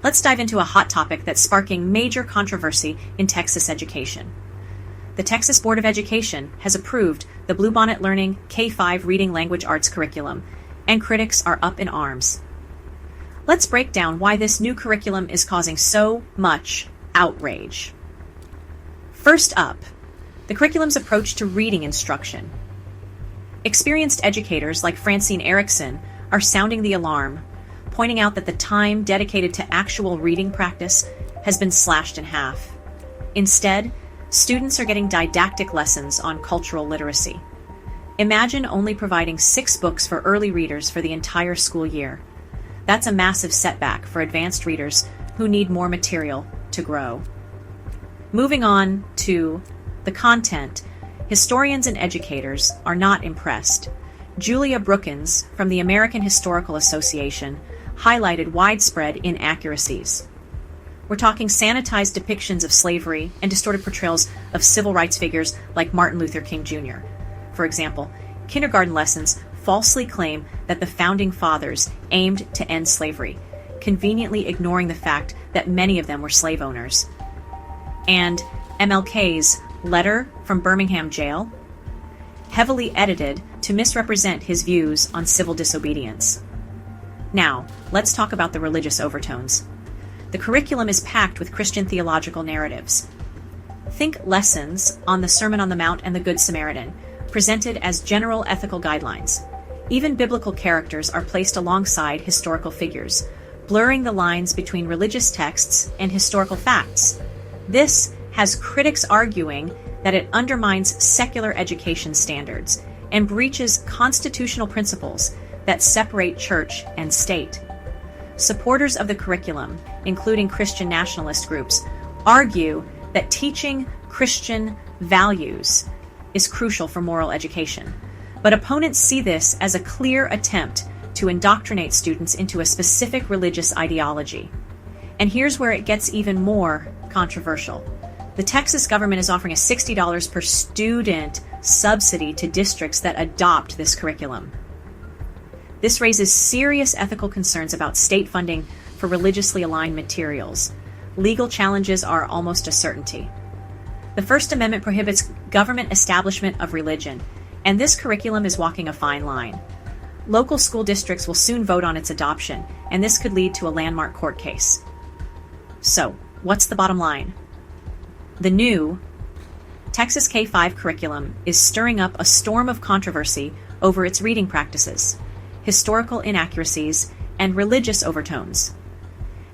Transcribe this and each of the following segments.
Let's dive into a hot topic that's sparking major controversy in Texas education. The Texas Board of Education has approved the Bluebonnet Learning K-5 Reading Language Arts curriculum, and critics are up in arms. Let's break down why this new curriculum is causing so much outrage. First up, the curriculum's approach to reading instruction. Experienced educators like Francine Erickson are sounding the alarm, pointing out that the time dedicated to actual reading practice has been slashed in half. Instead, students are getting didactic lessons on cultural literacy. Imagine only providing 6 books for early readers for the entire school year. That's a massive setback for advanced readers who need more material to grow. Moving on to the content, historians and educators are not impressed. Julia Brookins from the American Historical Association highlighted widespread inaccuracies. We're talking sanitized depictions of slavery and distorted portrayals of civil rights figures like Martin Luther King Jr. For example, kindergarten lessons falsely claim that the Founding Fathers aimed to end slavery, conveniently ignoring the fact that many of them were slave owners. And MLK's letter from Birmingham jail, heavily edited to misrepresent his views on civil disobedience. Now, let's talk about the religious overtones. The curriculum is packed with Christian theological narratives. Think lessons on the Sermon on the Mount and the Good Samaritan, presented as general ethical guidelines. Even biblical characters are placed alongside historical figures, blurring the lines between religious texts and historical facts. This has critics arguing that it undermines secular education standards and breaches constitutional principles that separate church and state. Supporters of the curriculum, including Christian nationalist groups, argue that teaching Christian values is crucial for moral education. But opponents see this as a clear attempt to indoctrinate students into a specific religious ideology. And here's where it gets even more controversial. The Texas government is offering a $60 per student subsidy to districts that adopt this curriculum. This raises serious ethical concerns about state funding for religiously aligned materials. Legal challenges are almost a certainty. The First Amendment prohibits government establishment of religion, and this curriculum is walking a fine line. Local school districts will soon vote on its adoption, and this could lead to a landmark court case. So, what's the bottom line? The new Texas K-5 curriculum is stirring up a storm of controversy over its reading practices, historical inaccuracies, and religious overtones.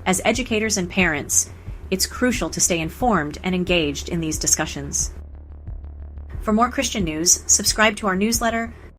As educators and parents, it's crucial to stay informed and engaged in these discussions. For more Christian news, subscribe to our newsletter,